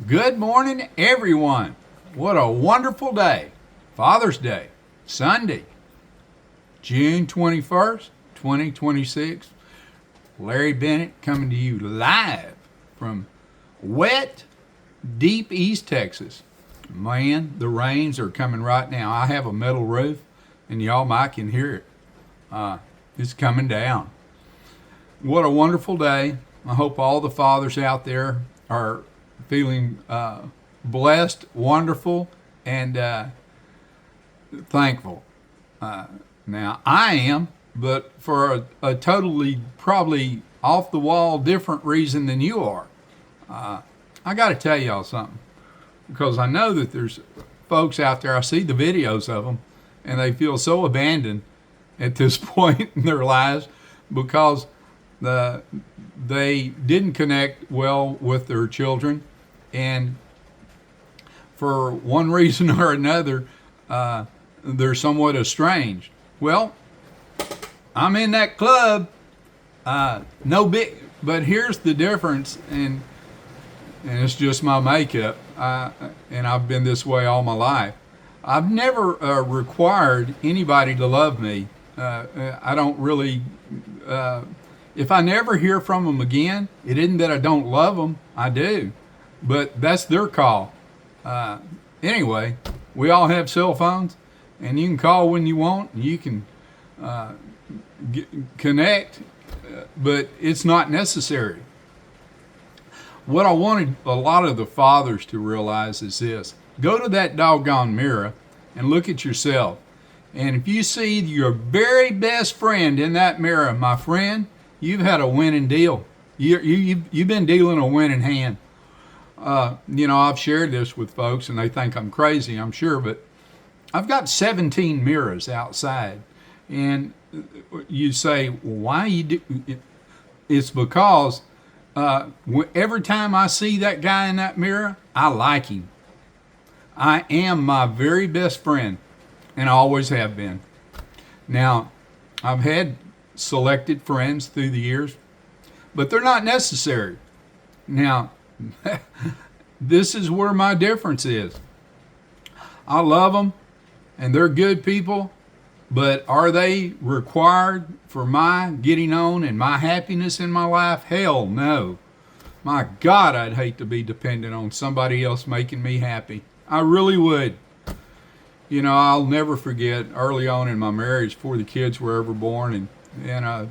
Good morning, everyone. What a wonderful day. Father's Day, Sunday, June 21st, 2026. Larry Bennett coming to you live from wet, deep East Texas. Man, the rains are coming right now. I have a metal roof, and y'all might can hear it. It's coming down. What a wonderful day. I hope all the fathers out there are feeling blessed, wonderful, and thankful. Now, I am, but for a totally, probably off the wall, different reason than you are. I got to tell y'all something because I know that there's folks out there, I see the videos of them, and they feel so abandoned at this point in their lives because they didn't connect well with their children, and for one reason or another, they're somewhat estranged. Well, I'm in that club. No big, but here's the difference, and it's just my makeup. And I've been this way all my life. I've never required anybody to love me. I don't really. If I never hear from them again, it isn't that I don't love them. I do, but that's their call. Anyway, we all have cell phones, and you can call when you want. And you can connect, but it's not necessary. What I wanted a lot of the fathers to realize is this: go to that doggone mirror and look at yourself. And if you see your very best friend in that mirror, my friend, you've had a winning deal. You've been dealing a winning hand. I've shared this with folks, and they think I'm crazy, I'm sure, but I've got 17 mirrors outside. And you say, well, why you do? It's because every time I see that guy in that mirror, I like him. I am my very best friend, and I always have been. Now, I've had selected friends through the years, but they're not necessary. Now, this is where my difference is. I love them, and they're good people, but are they required for my getting on and my happiness in my life? Hell no. My God, I'd hate to be dependent on somebody else making me happy. I really would. I'll never forget early on in my marriage, before the kids were ever born, and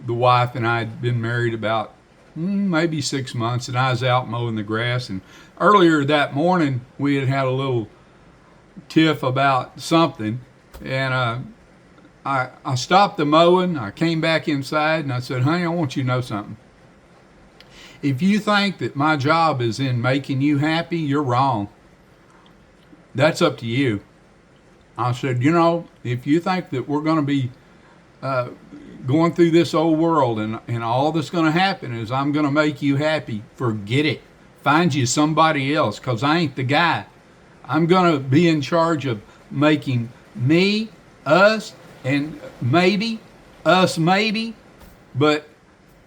the wife and I had been married about maybe 6 months, and I was out mowing the grass. And earlier that morning, we had had a little tiff about something, and I stopped the mowing. I came back inside, and I said, honey, I want you to know something. If you think that my job is in making you happy, you're wrong. That's up to you. I said, if you think that we're going to be going through this old world and all that's going to happen is I'm going to make you happy, forget it. Find you somebody else, because I ain't the guy. I'm going to be in charge of making me, us, and maybe, us maybe, but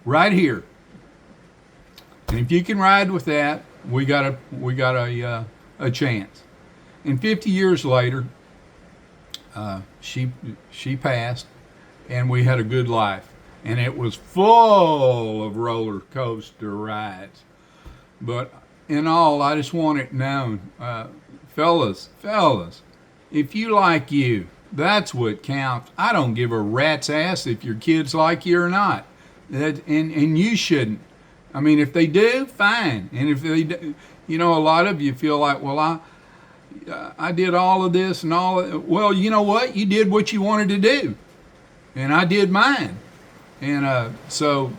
right here. And if you can ride with that, we got a chance. And 50 years later, she passed, and we had a good life, and it was full of roller coaster rides. But in all, I just want it known, fellas, if you like you, that's what counts. I don't give a rat's ass if your kids like you or not, and you shouldn't. I mean, if they do, fine. And if they do, a lot of you feel like, well, I did all of this and all of, well, you know what? You did what you wanted to do, and I did mine. And so,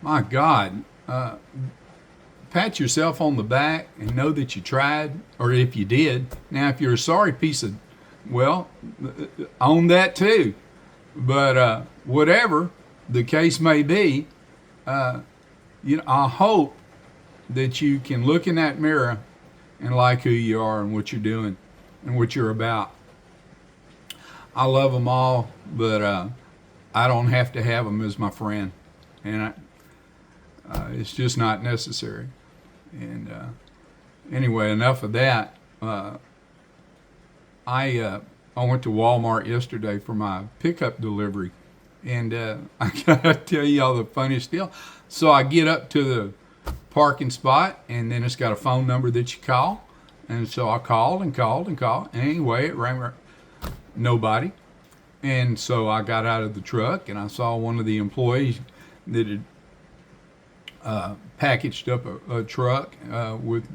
my God, pat yourself on the back and know that you tried, or if you did. Now, if you're a sorry piece of, well, own that too. But whatever the case may be, I hope that you can look in that mirror and like who you are and what you're doing and what you're about. I love them all, but I don't have to have them as my friend. And It's just not necessary. And anyway, enough of that. I went to Walmart yesterday for my pickup delivery, and I gotta tell y'all the funniest deal. So I get up to the parking spot, and then it's got a phone number that you call, and so I called and called and called. And anyway, it rang, nobody, and so I got out of the truck, and I saw one of the employees that had packaged up a truck with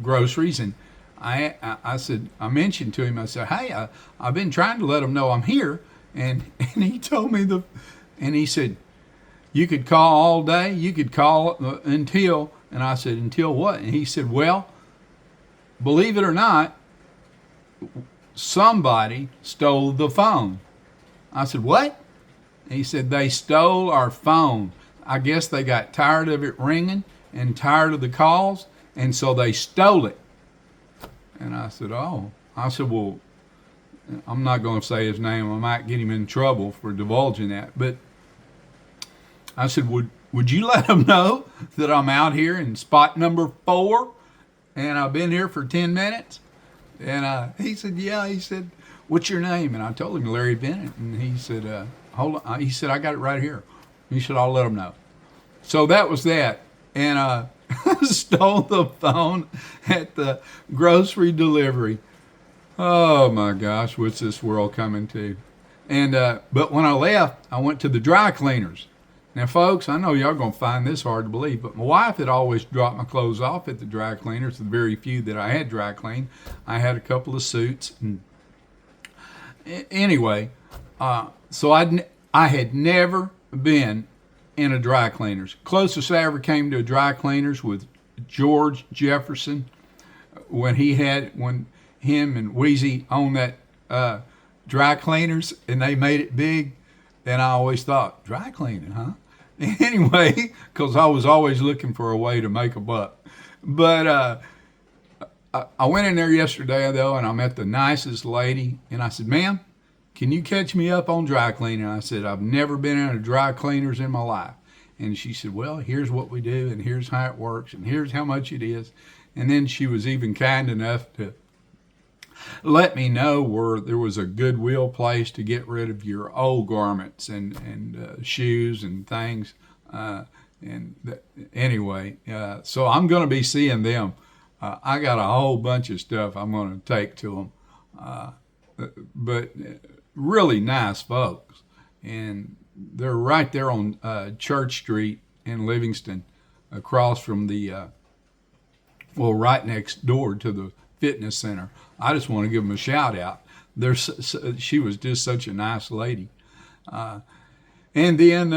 groceries, and I said, I mentioned to him, I said, hey, I've been trying to let him know I'm here, and he told me and he said, you could call all day, you could call until, and I said, until what? And he said, well, believe it or not, somebody stole the phone. I said, what? And he said, they stole our phone. I guess they got tired of it ringing and tired of the calls, and so they stole it. And I said, oh. I said, well, I'm not going to say his name. I might get him in trouble for divulging that. But I said, would you let him know that I'm out here in spot number 4 and I've been here for 10 minutes? And he said, yeah. He said, what's your name? And I told him Larry Bennett. And he said, hold on. He said, I got it right here. He said, I'll let him know. So that was that. And I stole the phone at the grocery delivery. Oh my gosh, what's this world coming to? And but when I left, I went to the dry cleaners. Now, folks, I know y'all gonna find this hard to believe, but my wife had always dropped my clothes off at the dry cleaners. The very few that I had dry cleaned, I had a couple of suits. And anyway, so I had never been in a dry cleaners. Closest I ever came to a dry cleaners with George Jefferson when him and Wheezy owned that dry cleaners, and they made it big. And I always thought, dry cleaning, huh? Anyway, because I was always looking for a way to make a buck. But I went in there yesterday, though, and I met the nicest lady. And I said, ma'am, can you catch me up on dry cleaning? I said, I've never been in a dry cleaners in my life. And she said, well, here's what we do, and here's how it works, and here's how much it is. And then she was even kind enough to let me know where there was a Goodwill place to get rid of your old garments and shoes and things. Anyway, so I'm going to be seeing them. I got a whole bunch of stuff I'm going to take to them. But really nice folks. And they're right there on Church Street in Livingston, across from right next door to the fitness center. I just want to give them a shout out. She was just such a nice lady. And then,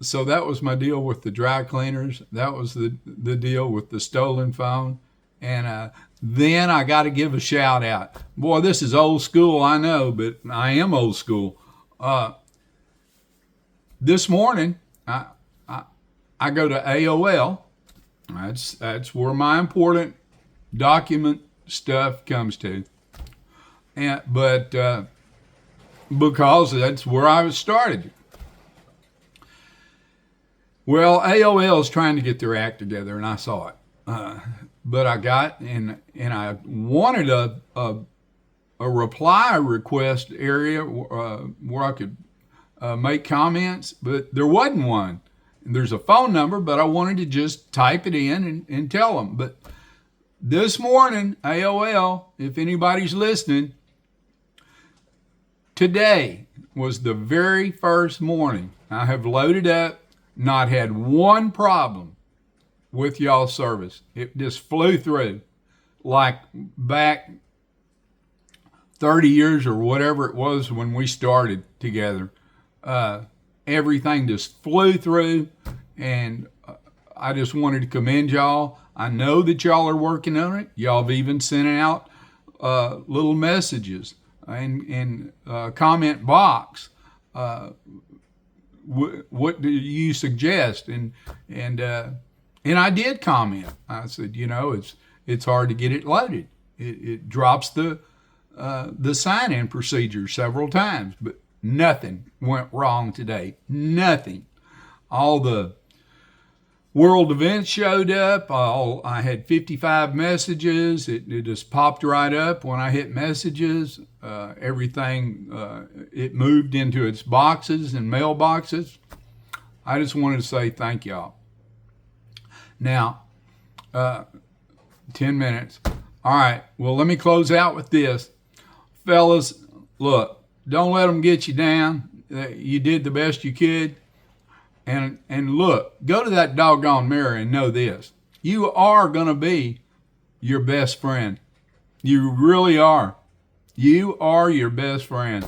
so that was my deal with the dry cleaners. That was the deal with the stolen phone. And then I got to give a shout out. Boy, this is old school, I know, but I am old school. This morning, I go to AOL. That's where my important document stuff comes to. But because that's where I was started. Well, AOL is trying to get their act together, and I saw it. But I got, and I wanted a reply request area where I could make comments, but there wasn't one. And there's a phone number, but I wanted to just type it in and tell them. But this morning, AOL, if anybody's listening, today was the very first morning I have loaded up, not had one problem with y'all's service. It just flew through like back 30 years or whatever it was when we started together. Everything just flew through, and I just wanted to commend y'all. I know that y'all are working on it. Y'all have even sent out little messages in comment box. What do you suggest? And I did comment. I said, it's hard to get it loaded. It drops the sign-in procedure several times, but nothing went wrong today. Nothing. All the World events showed up. I had 55 messages. It just popped right up when I hit messages. Everything, it moved into its boxes and mailboxes. I just wanted to say thank y'all. Now, 10 minutes. All right, well, let me close out with this. Fellas, look, don't let them get you down. You did the best you could. And look, go to that doggone mirror and know this. You are going to be your best friend. You really are. You are your best friend.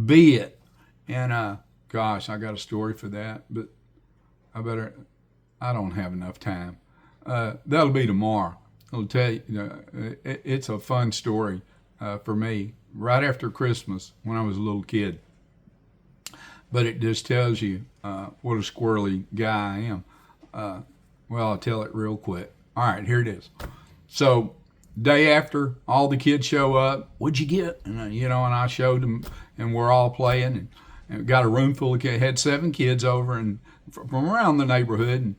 Be it. And gosh, I got a story for that, but I don't have enough time. That'll be tomorrow. I'll tell you, it's a fun story for me right after Christmas when I was a little kid. But it just tells you what a squirrely guy I am. Well, I'll tell it real quick. All right, here it is. So, day after, all the kids show up. What'd you get? And and I showed them, and we're all playing, and got a room full of kids. Had 7 kids over, and from around the neighborhood,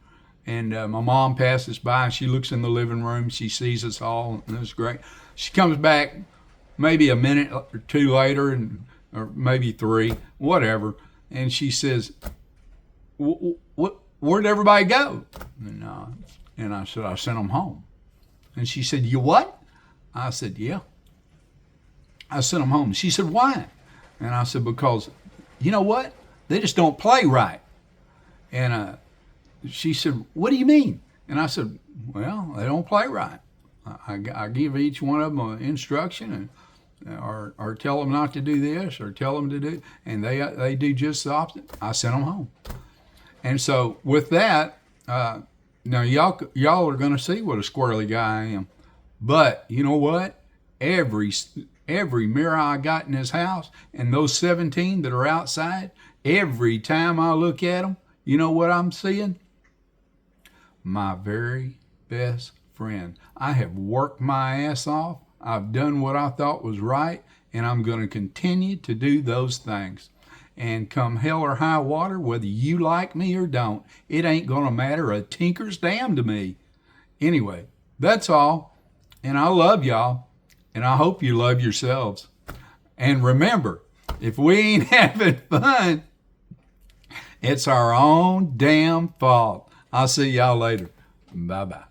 and my mom passes by, and she looks in the living room. She sees us all, and it's great. She comes back maybe a minute or 2 later, or maybe 3, whatever. And she says, where'd everybody go? And I said, I sent them home. And she said, you what? I said, yeah. I sent them home. She said, why? And I said, because, you know what? They just don't play right. And she said, what do you mean? And I said, well, they don't play right. I give each one of them an instruction, and or tell them not to do this, or tell them to do, and they do just the opposite. I sent them home. And so with that, now y'all are going to see what a squirrely guy I am. But you know what? Every mirror I got in this house, and those 17 that are outside, every time I look at them, you know what I'm seeing? My very best friend. I have worked my ass off. I've done what I thought was right, and I'm going to continue to do those things. And come hell or high water, whether you like me or don't, it ain't going to matter a tinker's damn to me. Anyway, that's all. And I love y'all, and I hope you love yourselves. And remember, if we ain't having fun, it's our own damn fault. I'll see y'all later. Bye-bye.